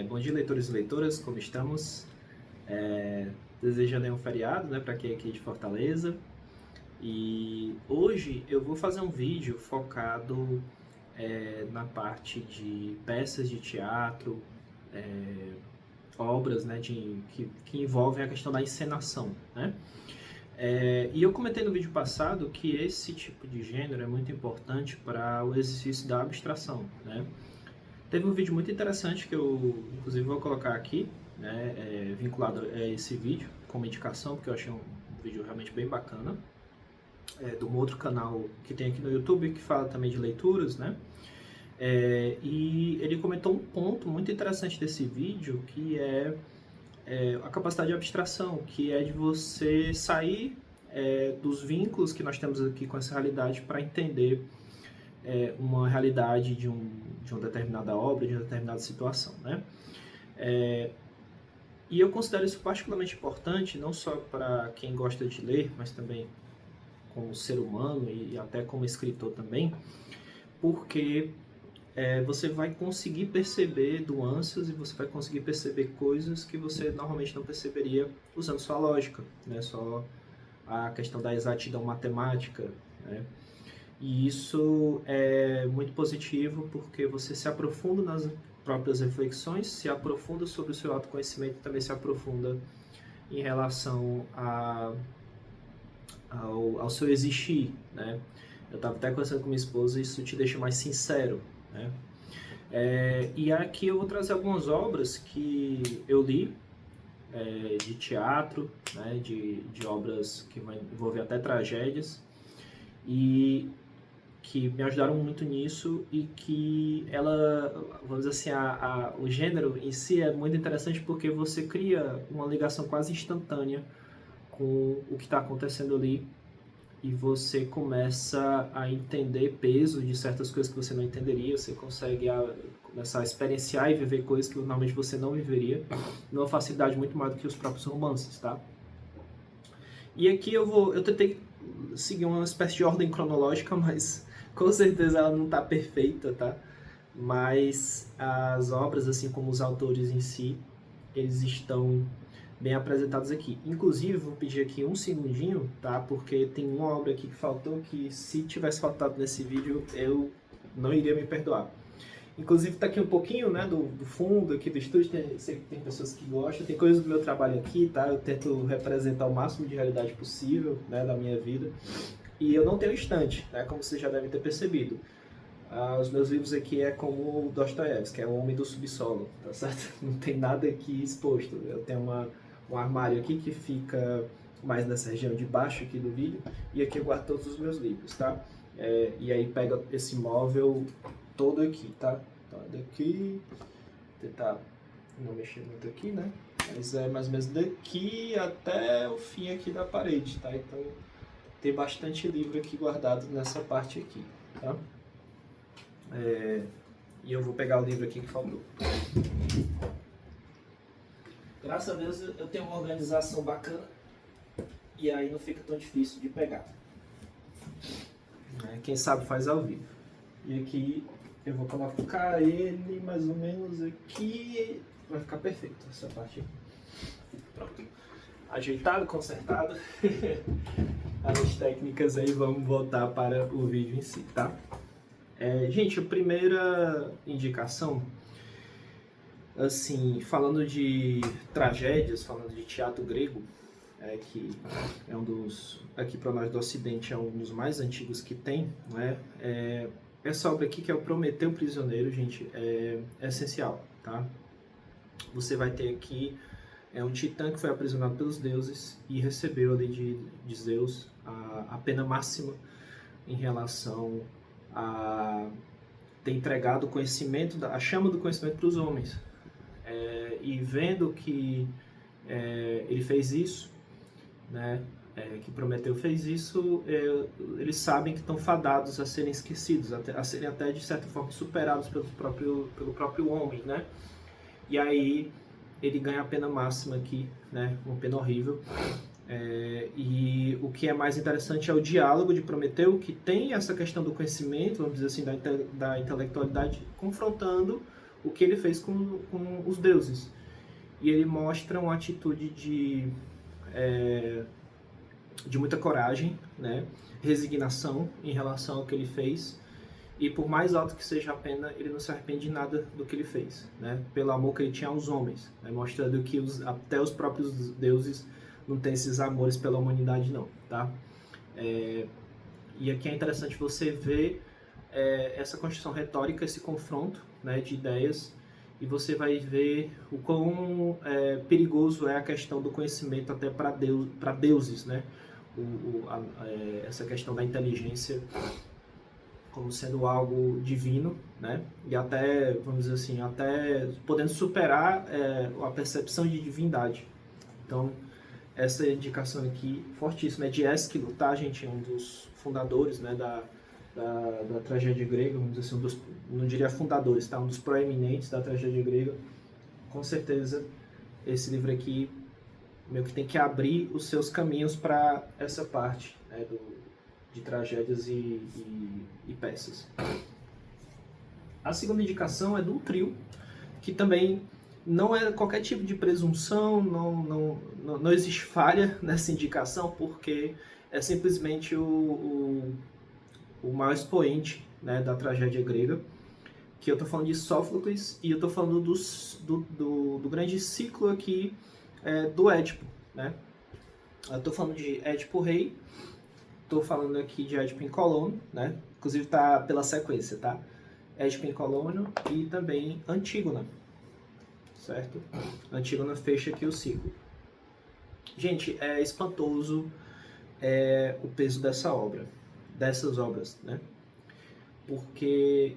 Bom dia, leitores e leitoras, como estamos? Desejando aí um feriado, né, para quem é aqui de Fortaleza. E hoje eu vou fazer um vídeo focado na parte de peças de teatro, é, obras, né, que envolvem a questão da encenação, né? E eu comentei no vídeo passado que esse tipo de gênero é muito importante para o exercício da abstração, né? Teve um vídeo muito interessante que eu, inclusive, vou colocar aqui, né, vinculado a esse vídeo, como indicação, porque eu achei um vídeo realmente bem bacana, de um outro canal que tem aqui no YouTube, que fala também de leituras, né? E ele comentou um ponto muito interessante desse vídeo, que é a capacidade de abstração, que é de você sair dos vínculos que nós temos aqui com essa realidade para entender uma realidade de uma determinada obra, de uma determinada situação, né? E eu considero isso particularmente importante, não só para quem gosta de ler, mas também como ser humano e até como escritor também, porque você vai conseguir perceber nuances e você vai conseguir perceber coisas que você normalmente não perceberia usando sua lógica, né? Só a questão da exatidão matemática, né? E isso é muito positivo porque você se aprofunda nas próprias reflexões, se aprofunda sobre o seu autoconhecimento e também se aprofunda em relação ao seu existir, né? Eu estava até conversando com minha esposa e isso te deixa mais sincero, né? E aqui eu vou trazer algumas obras que eu li, de teatro, né? De obras que vão envolver até tragédias, e que me ajudaram muito nisso e que ela, vamos dizer assim, o gênero em si é muito interessante porque você cria uma ligação quase instantânea com o que está acontecendo ali e você começa a entender peso de certas coisas que você não entenderia, você consegue começar a experienciar e viver coisas que normalmente você não viveria numa facilidade muito maior do que os próprios romances, tá? E aqui eu tentei seguir uma espécie de ordem cronológica, mas com certeza ela não está perfeita, tá? Mas as obras, assim como os autores em si, eles estão bem apresentados aqui. Inclusive, vou pedir aqui um segundinho, tá? Porque tem uma obra aqui que faltou que, se tivesse faltado nesse vídeo, eu não iria me perdoar. Inclusive, tá aqui um pouquinho, né, do fundo aqui do estúdio, sei que tem pessoas que gostam, tem coisas do meu trabalho aqui, tá? Eu tento representar o máximo de realidade possível, né, da minha vida. E eu não tenho estante, né, como vocês já devem ter percebido. Os meus livros aqui é como Dostoiévski, que é o Homem do Subsolo, tá certo? Não tem nada aqui exposto. Eu tenho um armário aqui que fica mais nessa região de baixo aqui do vídeo, e aqui eu guardo todos os meus livros, tá? E aí pega esse móvel todo aqui, tá? Então, daqui, tentar não mexer muito aqui, né? Mas é mais ou menos daqui até o fim aqui da parede, tá? Então tem bastante livro aqui guardado nessa parte aqui, tá? E eu vou pegar o livro aqui que faltou. Graças a Deus eu tenho uma organização bacana e aí não fica tão difícil de pegar. Quem sabe faz ao vivo. E aqui eu vou colocar ele mais ou menos aqui, vai ficar perfeito essa parte aqui. Pronto. Ajeitado, consertado. As técnicas aí, vamos voltar para o vídeo em si, tá? Gente, a primeira indicação, assim, falando de tragédias, falando de teatro grego, que é um dos, aqui para nós do Ocidente, é um dos mais antigos que tem, né? Essa obra aqui, que é o Prometeu Prisioneiro, gente, é essencial, tá? Você vai ter aqui um titã que foi aprisionado pelos deuses e recebeu ali de Zeus a pena máxima em relação a ter entregado o conhecimento, a chama do conhecimento para os homens. E vendo que ele fez isso, né, que Prometeu fez isso, eles sabem que estão fadados a serem esquecidos, a serem até de certa forma superados pelo próprio homem, né? E aí ele ganha a pena máxima aqui, né, uma pena horrível. E o que é mais interessante é o diálogo de Prometeu, que tem essa questão do conhecimento, vamos dizer assim, da intelectualidade, confrontando o que ele fez com os deuses. E ele mostra uma atitude de muita coragem, né? Resignação em relação ao que ele fez. E por mais alto que seja a pena, ele não se arrepende de nada do que ele fez, né? Pelo amor que ele tinha aos homens, né? Mostrando que até os próprios deuses não têm esses amores pela humanidade, não, tá? E aqui é interessante você ver essa construção retórica, esse confronto, né, de ideias, e você vai ver o quão perigoso é a questão do conhecimento até para deuses, né? Essa questão da inteligência como sendo algo divino, né? E até, vamos dizer assim, até podendo superar a percepção de divindade. Então, essa indicação aqui, fortíssima, é de Ésquilo, tá, gente? É um dos fundadores, né, da tragédia grega, vamos dizer assim, não diria fundadores, tá? Um dos proeminentes da tragédia grega. Com certeza, esse livro aqui meio que tem que abrir os seus caminhos para essa parte, né, de tragédias e peças. A segunda indicação é do trio, que também não é qualquer tipo de presunção, não existe falha nessa indicação, porque é simplesmente o maior expoente, né, da tragédia grega, que eu estou falando de Sófocles, e eu estou falando do grande ciclo aqui do Édipo, né? Eu estou falando de Édipo Rei, estou falando aqui de Édipo em Colono, né? Inclusive está pela sequência, tá? Édipo em Colono e também Antígona, certo? Antígona fecha aqui o ciclo. Gente, é espantoso o peso dessas obras, né? Porque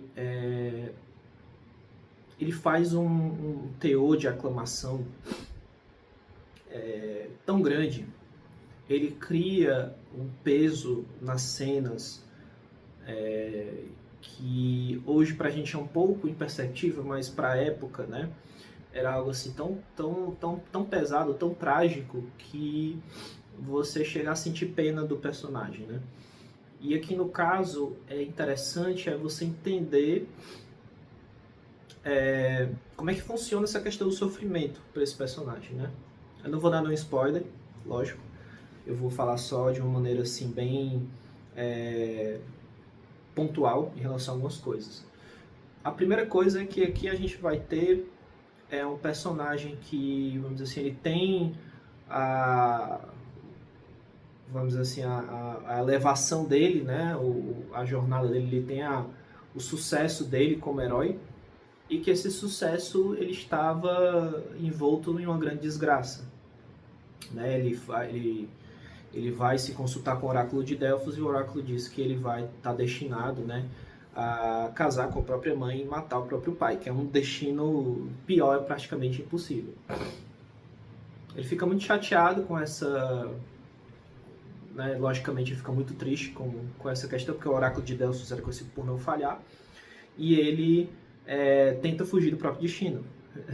ele faz um teor de aclamação tão grande, ele cria um peso nas cenas que hoje pra gente é um pouco imperceptível, mas pra época, né, era algo assim tão pesado, tão trágico, que você chega a sentir pena do personagem, né? E aqui no caso é interessante você entender como é que funciona essa questão do sofrimento para esse personagem, né? Eu não vou dar nenhum spoiler, lógico. Eu vou falar só de uma maneira assim bem pontual em relação a algumas coisas. A primeira coisa é que aqui a gente vai ter um personagem que, vamos dizer assim, ele tem vamos dizer assim, a elevação dele, né? A jornada dele, ele tem o sucesso dele como herói, e que esse sucesso ele estava envolto em uma grande desgraça, né? Ele vai se consultar com o oráculo de Delfos, e o oráculo diz que ele vai estar destinado, né, a casar com a própria mãe e matar o próprio pai, que é um destino pior, é praticamente impossível. Ele fica muito chateado com essa, né, logicamente ele fica muito triste com essa questão, porque o oráculo de Delfos era conhecido por não falhar, e ele tenta fugir do próprio destino,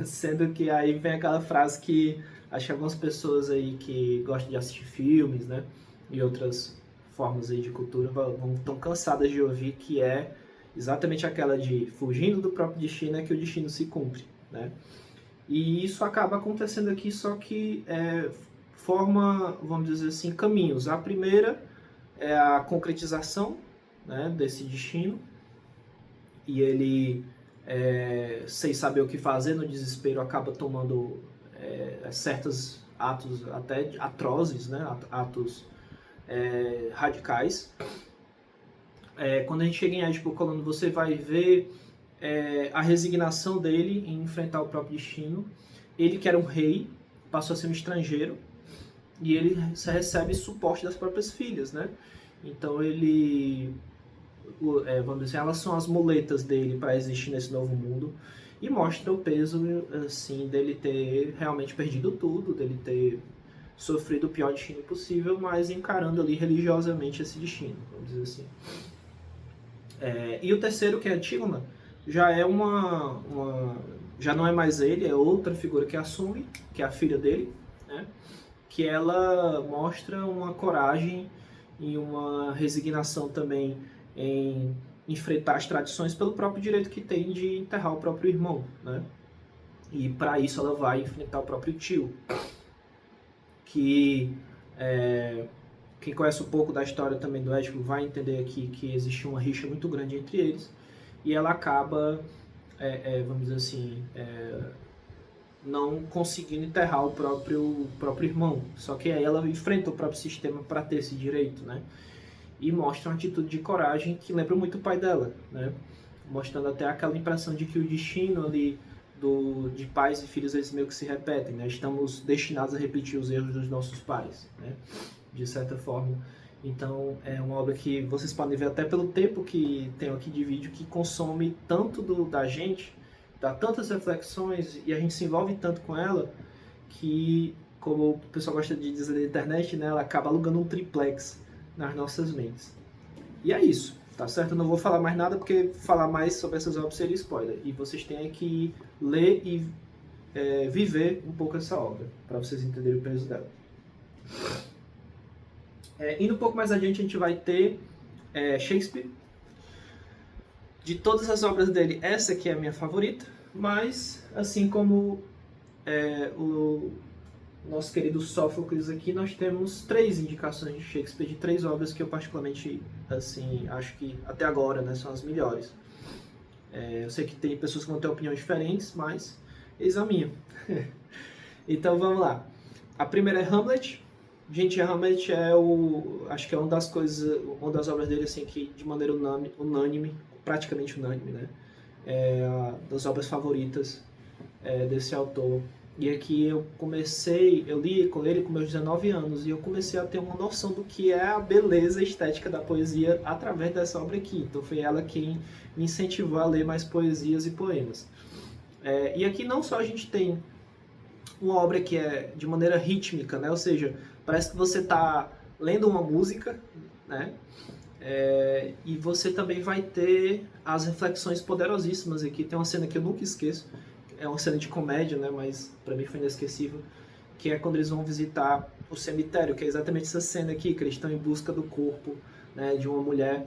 sendo que aí vem aquela frase que acho que algumas pessoas aí que gostam de assistir filmes, né, e outras formas aí de cultura estão cansadas de ouvir, que é exatamente aquela de fugindo do próprio destino é que o destino se cumpre, né? E isso acaba acontecendo aqui, só que forma, vamos dizer assim, caminhos. A primeira é a concretização, né, desse destino, e ele, sem saber o que fazer, no desespero, acaba tomando certos atos até atrozes, né, atos radicais. Quando a gente chega em Édipo Colono, você vai ver a resignação dele em enfrentar o próprio destino. Ele, que era um rei, passou a ser um estrangeiro, e ele recebe suporte das próprias filhas, né? Então ele, vamos dizer, elas são as muletas dele para existir nesse novo mundo, e mostra o peso, assim, dele ter realmente perdido tudo, dele ter sofrido o pior destino possível, mas encarando ali religiosamente esse destino, vamos dizer assim. E o terceiro, que é Antígona, já é já não é mais ele, é outra figura que assume, que é a filha dele, né? Que ela mostra uma coragem e uma resignação também em enfrentar as tradições pelo próprio direito que tem de enterrar o próprio irmão, né? E para isso ela vai enfrentar o próprio tio, que quem conhece um pouco da história também do Édipo vai entender aqui que existe uma rixa muito grande entre eles, e ela acaba, vamos dizer assim, não conseguindo enterrar o próprio irmão. Só que aí ela enfrenta o próprio sistema para ter esse direito, né? E mostra uma atitude de coragem que lembra muito o pai dela, né? Mostrando até aquela impressão de que o destino ali de pais e filhos, eles meio que se repetem, né? Estamos destinados a repetir os erros dos nossos pais, né? De certa forma. Então, é uma obra que vocês podem ver até pelo tempo que tenho aqui de vídeo, que consome tanto da gente, dá tantas reflexões e a gente se envolve tanto com ela, que, como o pessoal gosta de dizer na internet, né? Ela acaba alugando um triplex nas nossas mentes. E é isso, tá certo? Eu não vou falar mais nada, porque falar mais sobre essas obras seria spoiler. E vocês têm que ler e viver um pouco essa obra, para vocês entenderem o peso dela. Indo um pouco mais adiante, a gente vai ter Shakespeare. De todas as obras dele, essa aqui é a minha favorita, mas, assim como o nosso querido Sófocles aqui, nós temos 3 indicações de Shakespeare, de 3 obras que eu particularmente, assim, acho que até agora, né, são as melhores. Eu sei que tem pessoas que vão ter opiniões diferentes, mas eis a minha. Então vamos lá. A primeira é Hamlet. Gente, Hamlet acho que é uma das obras dele, assim, que de maneira unânime, praticamente unânime, né, das obras favoritas desse autor. E aqui eu li com ele com meus 19 anos, e eu comecei a ter uma noção do que é a beleza estética da poesia através dessa obra aqui. Então foi ela quem me incentivou a ler mais poesias e poemas. E aqui não só a gente tem uma obra que é de maneira rítmica, né? Ou seja, parece que você está lendo uma música, né? E você também vai ter as reflexões poderosíssimas aqui. Tem uma cena que eu nunca esqueço, é uma cena de comédia, né, mas para mim foi inesquecível, que é quando eles vão visitar o cemitério, que é exatamente essa cena aqui, que eles estão em busca do corpo, né, de uma mulher,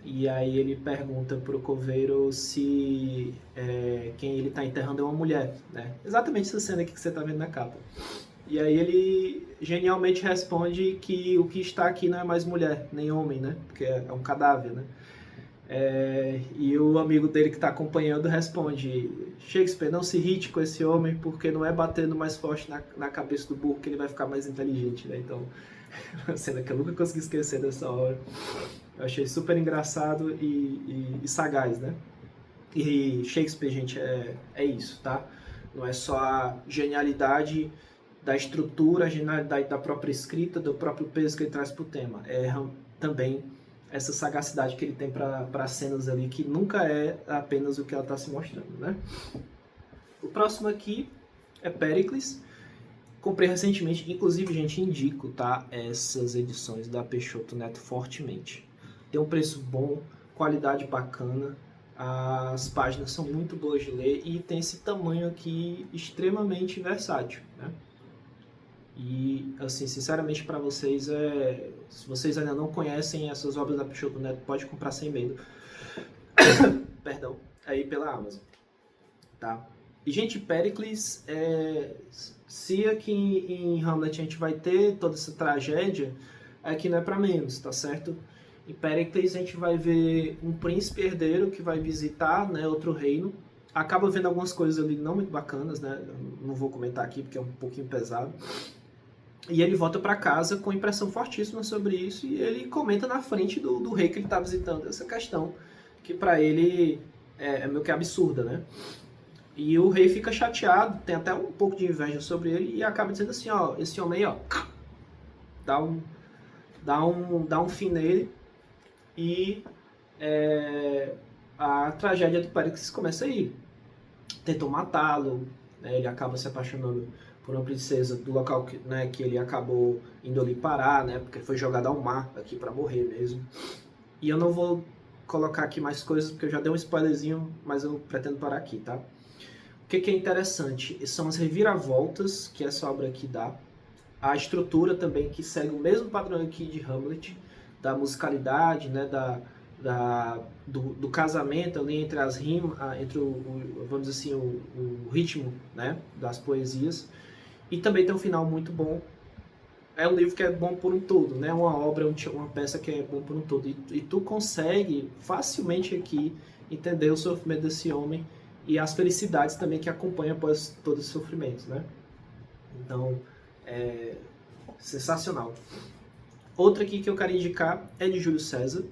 e aí ele pergunta pro coveiro se quem ele está enterrando é uma mulher, né, exatamente essa cena aqui que você está vendo na capa. E aí ele genialmente responde que o que está aqui não é mais mulher, nem homem, né, porque é um cadáver, né. E o amigo dele que está acompanhando responde: Shakespeare, não se irrite com esse homem, porque não é batendo mais forte na cabeça do burro que ele vai ficar mais inteligente, né? Então, uma cena que eu nunca consegui esquecer dessa hora. Eu achei super engraçado e sagaz, né? E Shakespeare, gente, é isso, tá? Não é só a genialidade da estrutura, a genialidade da própria escrita, do próprio peso que ele traz para o tema. Também essa sagacidade que ele tem para cenas ali, que nunca é apenas o que ela está se mostrando, né? O próximo aqui é Péricles. Comprei recentemente, inclusive, gente, indico, tá? Essas edições da Peixoto Neto fortemente. Tem um preço bom, qualidade bacana, as páginas são muito boas de ler e tem esse tamanho aqui extremamente versátil, né? E, assim, sinceramente para vocês, se vocês ainda não conhecem essas obras da Peixoto Neto, pode comprar sem medo. Perdão, aí pela Amazon, tá? E, gente, Péricles, se aqui em Hamlet a gente vai ter toda essa tragédia, aqui não é para menos, tá certo? Em Péricles a gente vai ver um príncipe herdeiro que vai visitar, né, outro reino, acaba vendo algumas coisas ali não muito bacanas, né? Não vou comentar aqui porque é um pouquinho pesado. E ele volta para casa com impressão fortíssima sobre isso, e ele comenta na frente do rei que ele está visitando essa questão, que para ele é meio que absurda, né? E o rei fica chateado, tem até um pouco de inveja sobre ele, e acaba dizendo assim, ó, esse homem aí, ó, dá um fim nele, e a tragédia do Péricles começa aí. Tentam matá-lo, né? Ele acaba se apaixonando por uma princesa do local que ele acabou indo ali parar, né? Porque ele foi jogado ao mar aqui para morrer mesmo. E eu não vou colocar aqui mais coisas, porque eu já dei um spoilerzinho, mas eu pretendo parar aqui, tá? O que é interessante são as reviravoltas que essa obra aqui dá, a estrutura também, que segue o mesmo padrão aqui de Hamlet, da musicalidade, né? do casamento ali entre as rimas, entre vamos dizer assim, o ritmo, né, das poesias. E também tem um final muito bom. É um livro que é bom por um todo, né? Uma obra, uma peça que é bom por um todo. E tu consegue facilmente aqui entender o sofrimento desse homem e as felicidades também que acompanham após todo esse sofrimento, né? Então, é sensacional. Outra aqui que eu quero indicar é de Júlio César.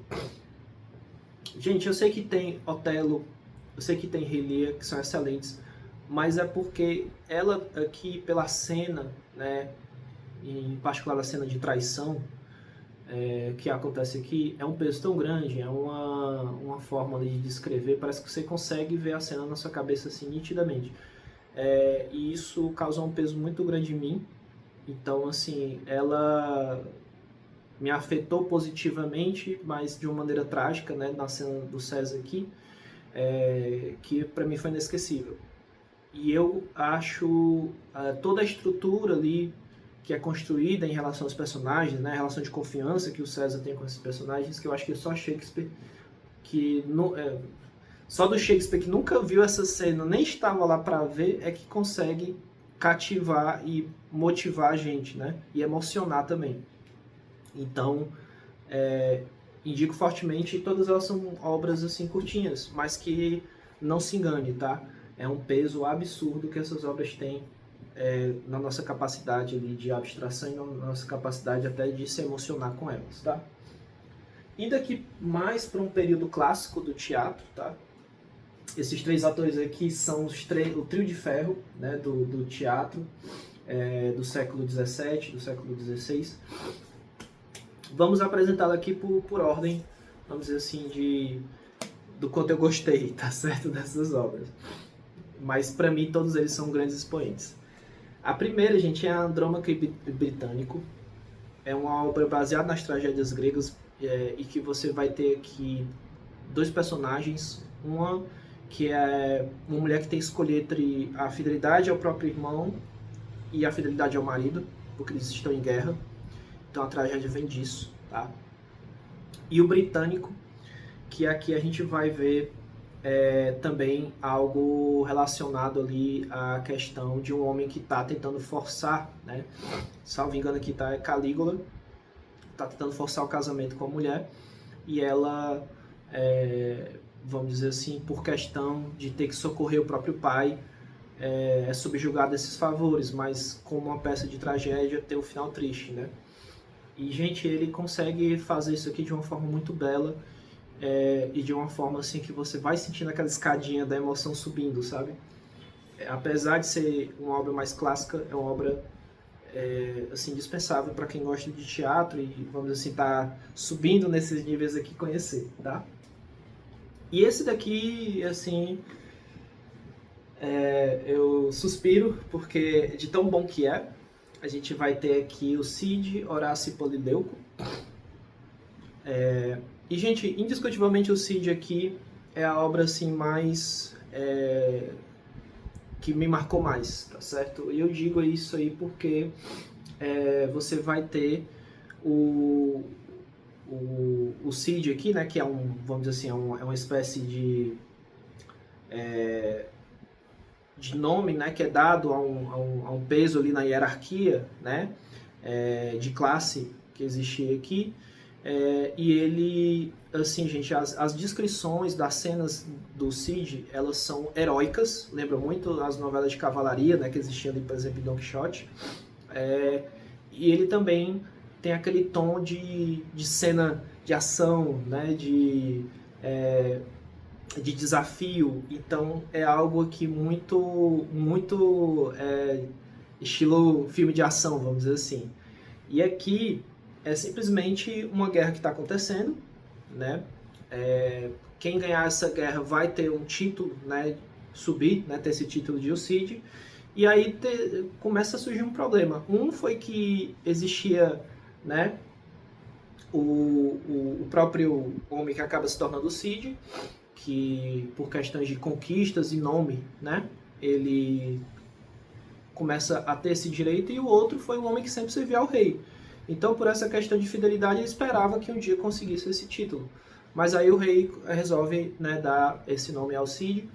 Gente, eu sei que tem Otelo, eu sei que tem Rei Lear, que são excelentes, mas é porque ela aqui, pela cena, né, em particular a cena de traição, que acontece aqui, é um peso tão grande, é uma forma ali de descrever, parece que você consegue ver a cena na sua cabeça assim nitidamente. E isso causou um peso muito grande em mim. Então, assim, ela me afetou positivamente, mas de uma maneira trágica, né, na cena do César aqui, que para mim foi inesquecível. E eu acho toda a estrutura ali que é construída em relação aos personagens, né, a relação de confiança que o César tem com esses personagens, que eu acho que só Shakespeare, só do Shakespeare que nunca viu essa cena, nem estava lá para ver, é que consegue cativar e motivar a gente, né, e emocionar também. Então, indico fortemente, todas elas são obras assim curtinhas, mas que não se engane, tá? É um peso absurdo que essas obras têm na nossa capacidade ali de abstração e na nossa capacidade até de se emocionar com elas, tá? Indo aqui mais para um período clássico do teatro, tá? Esses três atores aqui são o trio de ferro, né, do teatro do século XVII, do século XVI. Vamos apresentá-lo aqui por ordem, vamos dizer assim, do quanto eu gostei, tá certo, dessas obras. Mas para mim todos eles são grandes expoentes. A primeira, gente, é Andrômaque Britânico. É uma obra baseada nas tragédias gregas e que você vai ter aqui dois personagens. Uma que é uma mulher que tem que escolher entre a fidelidade ao próprio irmão e a fidelidade ao marido, porque eles estão em guerra. Então a tragédia vem disso, tá? E o britânico, que aqui a gente vai ver também algo relacionado ali à questão de um homem que está tentando forçar, né? Salvo engano aqui tá Calígula, está tentando forçar o casamento com a mulher e ela, vamos dizer assim, por questão de ter que socorrer o próprio pai, é subjugada a esses favores, mas como uma peça de tragédia tem um final triste, né? E, gente, ele consegue fazer isso aqui de uma forma muito bela e de uma forma assim que você vai sentindo aquela escadinha da emoção subindo, sabe? Apesar de ser uma obra mais clássica, é uma obra assim, indispensável para quem gosta de teatro e, vamos dizer assim, tá subindo nesses níveis aqui, conhecer, tá? E esse daqui, assim, eu suspiro, porque de tão bom que é, a gente vai ter aqui o Cid, Horácio e Polideuco. E, gente, indiscutivelmente o Cid aqui é a obra assim mais que me marcou mais, tá certo? E eu digo isso aí porque você vai ter o Cid aqui, né, que é vamos dizer assim, é uma espécie de nome, né, que é dado a um peso ali na hierarquia, né, de classe que existia aqui. E ele, assim, gente, as descrições das cenas do Cid, elas são heróicas, lembra muito as novelas de cavalaria, né, que existiam, por exemplo, em Don Quixote. E ele também tem aquele tom de cena de ação, né, de desafio. Então é algo aqui muito estilo filme de ação, vamos dizer assim. E aqui é simplesmente uma guerra que está acontecendo, né? Quem ganhar essa guerra vai ter um título, né? Subir, né? Ter esse título de Cid. E aí começa a surgir um problema. Um foi que existia, né? O próprio homem que acaba se tornando o Cid, que por questões de conquistas e nome, né? Ele começa a ter esse direito, e o outro foi o homem que sempre servia ao rei. Então, por essa questão de fidelidade, ele esperava que um dia conseguisse esse título. Mas aí o rei resolve, né, dar esse nome ao Cid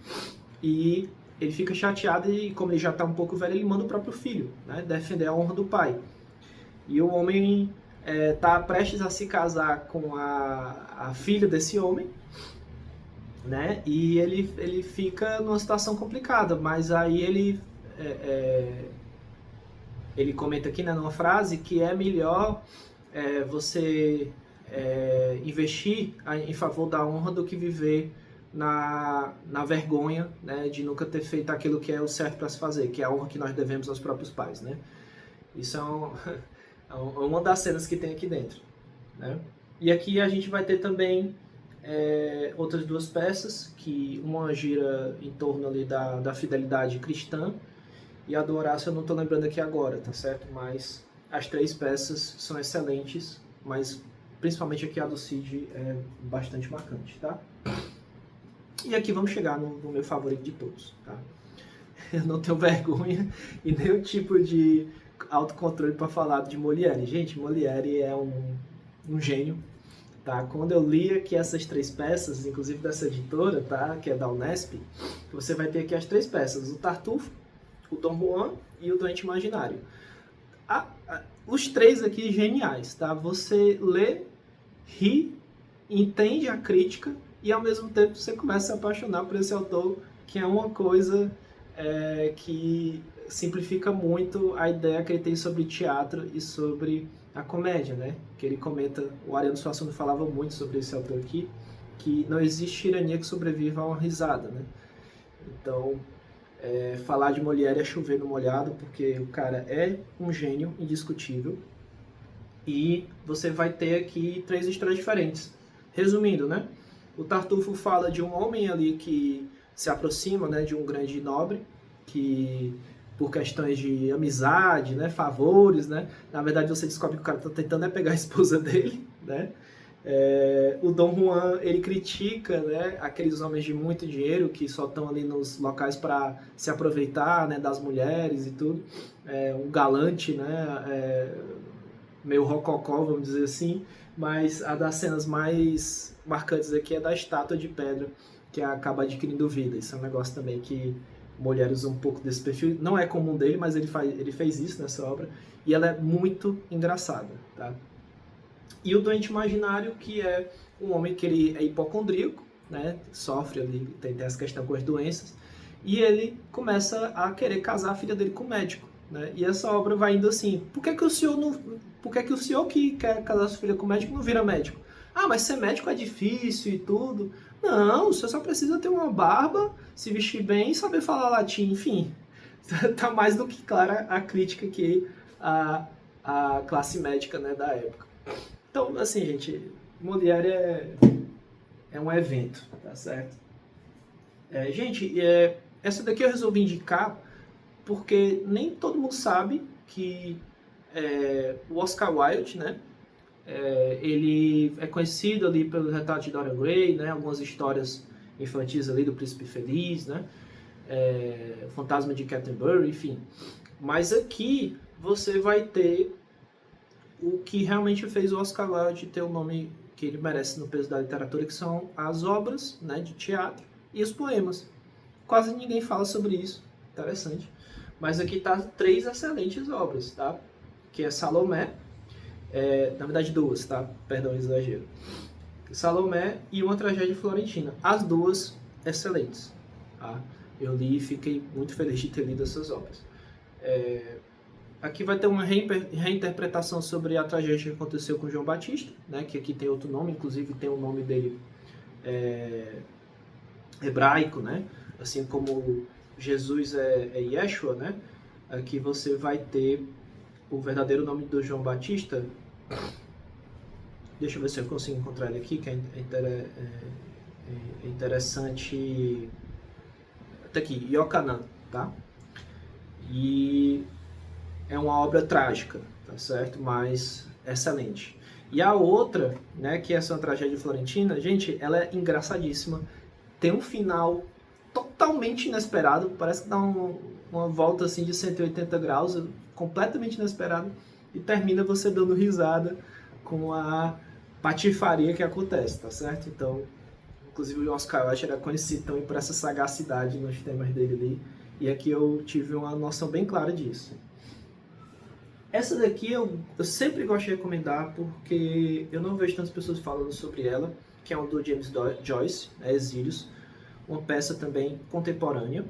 e ele fica chateado e, como ele já está um pouco velho, ele manda o próprio filho, né, defender a honra do pai. E o homem está prestes a se casar com a filha desse homem, né? E ele fica numa situação complicada, mas aí ele comenta aqui, né, numa frase que é melhor você investir em favor da honra do que viver na vergonha, né, de nunca ter feito aquilo que é o certo para se fazer, que é a honra que nós devemos aos próprios pais, né? Isso é uma das cenas que tem aqui dentro, né? E aqui a gente vai ter também outras duas peças, que uma gira em torno ali da fidelidade cristã, e a do Horácio eu não estou lembrando aqui agora, tá certo? Mas as três peças são excelentes, mas principalmente aqui a do Cid é bastante marcante, tá? E aqui vamos chegar no meu favorito de todos, tá? Eu não tenho vergonha e nenhum tipo de autocontrole para falar de Molière. Gente, Molière é um gênio, tá? Quando eu li aqui essas três peças, inclusive dessa editora, tá? Que é da Unesp, você vai ter aqui as três peças, o Tartufo, o Dom Juan e o Doente Imaginário. Os três aqui geniais, tá? Você lê, ri, entende a crítica e ao mesmo tempo você começa a se apaixonar por esse autor, que é uma coisa que simplifica muito a ideia que ele tem sobre teatro e sobre a comédia, né? Que ele comenta, o Ariano Suassuna falava muito sobre esse autor aqui, que não existe tirania que sobreviva a uma risada, né? Então, falar de Molière é chover no molhado, porque o cara é um gênio indiscutível. E você vai ter aqui três histórias diferentes. Resumindo, né? O Tartufo fala de um homem ali que se aproxima, né, de um grande nobre, que por questões de amizade, né, favores, né, na verdade você descobre que o cara está tentando pegar a esposa dele, né. O Dom Juan, ele critica, né, aqueles homens de muito dinheiro que só estão ali nos locais para se aproveitar, né, das mulheres e tudo, um galante, né, meio rococó, vamos dizer assim, mas a das cenas mais marcantes aqui é da estátua de pedra que acaba adquirindo vida. Isso é um negócio também que Molière usa um pouco desse perfil, não é comum dele, mas ele fez isso nessa obra, e ela é muito engraçada, tá? E o Doente Imaginário, que é um homem que ele é hipocondríaco, né, sofre ali, tem essa questão com as doenças, e ele começa a querer casar a filha dele com o médico, né? E essa obra vai indo assim, por que o senhor que quer casar sua filha com o médico não vira médico? Ah, mas ser médico é difícil e tudo. Não, o senhor só precisa ter uma barba, se vestir bem e saber falar latim, enfim. Tá mais do que clara a crítica que a classe médica, né, da época. Então, assim, gente, Molière é um evento, tá certo? Gente, essa daqui eu resolvi indicar porque nem todo mundo sabe que o Oscar Wilde, né, ele é conhecido ali pelo Retrato de Dorian Gray, né, algumas histórias infantis ali do Príncipe Feliz, né, o Fantasma de Canterbury, enfim. Mas aqui você vai ter o que realmente fez o Oscar Wilde ter o nome que ele merece no peso da literatura, que são as obras, né, de teatro e os poemas. Quase ninguém fala sobre isso, interessante. Mas aqui tá três excelentes obras, tá? Que é Salomé, na verdade duas, tá? Perdão, exagero. Salomé e Uma Tragédia Florentina. As duas excelentes, tá? Eu li e fiquei muito feliz de ter lido essas obras. Aqui vai ter uma reinterpretação sobre a tragédia que aconteceu com João Batista, né? Que aqui tem outro nome, inclusive tem o nome dele hebraico, né? Assim como Jesus é Yeshua, né? Aqui você vai ter o verdadeiro nome do João Batista. Deixa eu ver se eu consigo encontrar ele aqui, que é interessante. Tá aqui, Iocanã, tá? E é uma obra trágica, tá certo? Mas excelente. E a outra, né, que é essa Tragédia Florentina, gente, ela é engraçadíssima. Tem um final totalmente inesperado, parece que dá uma volta assim de 180 graus, completamente inesperado, e termina você dando risada com patifaria que acontece, tá certo? Então, inclusive o Oscar Wilde era conhecido também por essa sagacidade nos temas dele ali, e aqui eu tive uma noção bem clara disso. Essa daqui eu sempre gosto de recomendar porque eu não vejo tantas pessoas falando sobre ela, que é um do James Joyce, né, Exílios, uma peça também contemporânea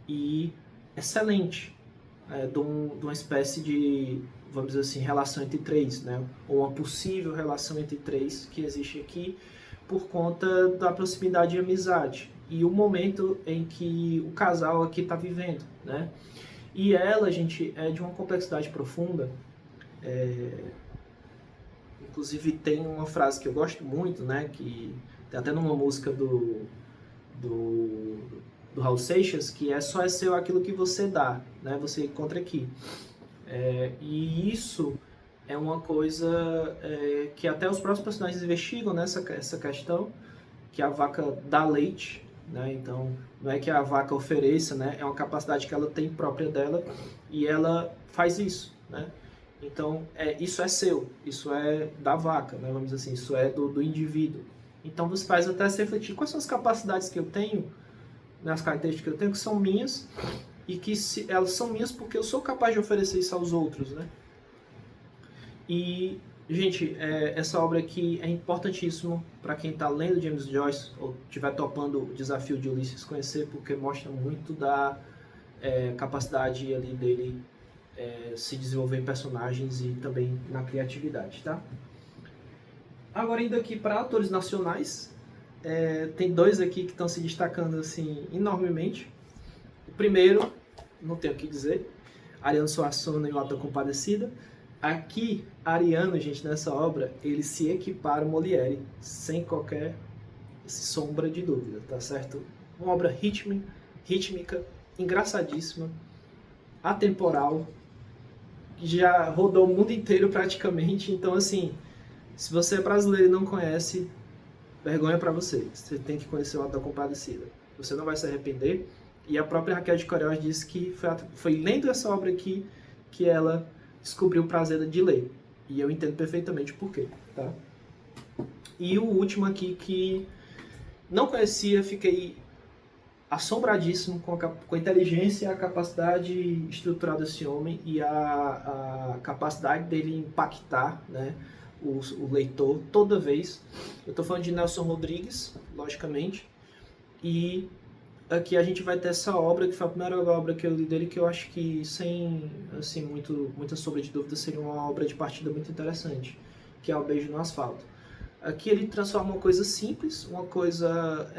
e excelente, de uma espécie de, vamos dizer assim, relação entre três, né, ou uma possível relação entre três que existe aqui por conta da proximidade e amizade e o momento em que o casal aqui está vivendo, né? E ela, gente, é de uma complexidade profunda. Inclusive tem uma frase que eu gosto muito, né? Que tem até numa música do, do Raul Seixas, que é só é seu aquilo que você dá, né? Você encontra aqui. E isso é uma coisa que até os próprios personagens investigam nessa essa questão, que a vaca dá leite, né? Então não é que a vaca ofereça, né? É uma capacidade que ela tem própria dela e ela faz isso, né? Então isso é seu, isso é da vaca, né? Vamos dizer assim, isso é do indivíduo. Então você faz até se refletir quais são as capacidades que eu tenho, né? As características que eu tenho que são minhas e que elas são minhas porque eu sou capaz de oferecer isso aos outros, né? E, gente, essa obra aqui é importantíssimo para quem está lendo James Joyce ou estiver topando o desafio de Ulisses conhecer, porque mostra muito da capacidade ali dele se desenvolver em personagens e também na criatividade, tá? Agora, indo aqui para autores nacionais, tem dois aqui que estão se destacando assim enormemente. O primeiro, não tenho o que dizer, Ariano Suassuna em O Auto da Compadecida. Aqui, Ariano, gente, nessa obra, ele se equipara ao Molière, sem qualquer sombra de dúvida, tá certo? Uma obra rítmica, engraçadíssima, atemporal, que já rodou o mundo inteiro praticamente. Então, assim, se você é brasileiro e não conhece, vergonha pra você. Você tem que conhecer O Auto da Compadecida. Você não vai se arrepender. E a própria Raquel de Queiroz disse que foi lendo essa obra aqui que ela descobriu o prazer de ler. E eu entendo perfeitamente o porquê, tá? E o último aqui que não conhecia, fiquei assombradíssimo com a inteligência e a capacidade estrutural desse homem e a capacidade dele impactar, né, o leitor toda vez. Eu estou falando de Nelson Rodrigues, logicamente, e aqui a gente vai ter essa obra, que foi a primeira obra que eu li dele, que eu acho que, sem assim, muita sombra de dúvida, seria uma obra de partida muito interessante, que é O Beijo no Asfalto. Aqui ele transforma uma coisa simples, uma coisa,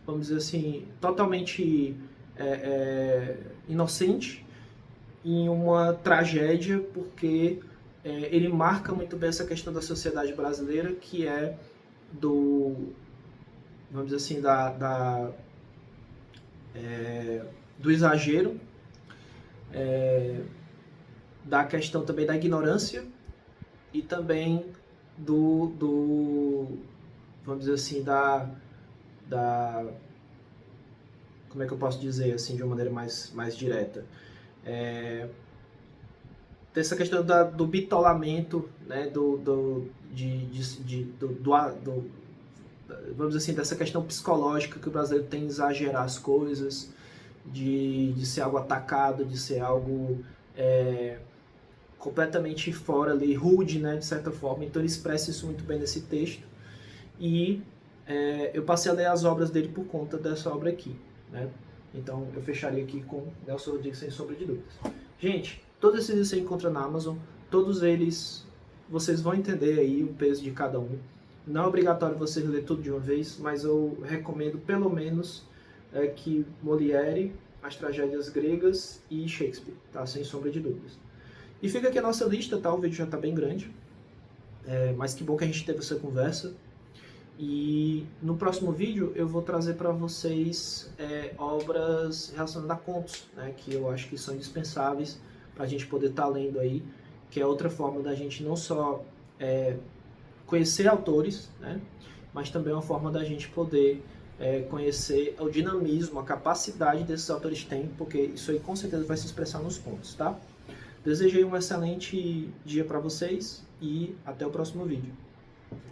vamos dizer assim, totalmente inocente, em uma tragédia, porque ele marca muito bem essa questão da sociedade brasileira, que é vamos dizer assim, do exagero, da questão também da ignorância e também vamos dizer assim, como é que eu posso dizer assim de uma maneira mais direta, dessa questão do bitolamento, né, vamos dizer assim, dessa questão psicológica que o brasileiro tem em exagerar as coisas, de ser algo atacado, de ser algo completamente fora ali, rude, né, de certa forma. Então ele expressa isso muito bem nesse texto. E eu passei a ler as obras dele por conta dessa obra aqui, né? Então eu fecharia aqui com Nelson Rodrigues, sem sombra de dúvidas. Gente, todos esses você encontra na Amazon, todos eles vocês vão entender aí o peso de cada um. Não é obrigatório você ler tudo de uma vez, mas eu recomendo pelo menos que Molière, as tragédias gregas e Shakespeare, tá? Sem sombra de dúvidas. E fica aqui a nossa lista, tá? O vídeo já está bem grande, mas que bom que a gente teve essa conversa. E no próximo vídeo eu vou trazer para vocês obras relacionadas a contos, né? Que eu acho que são indispensáveis para a gente poder estar lendo aí, que é outra forma da gente não só conhecer autores, né, mas também uma forma da gente poder conhecer o dinamismo, a capacidade desses autores têm, porque isso aí com certeza vai se expressar nos contos, tá? Desejei um excelente dia para vocês e até o próximo vídeo.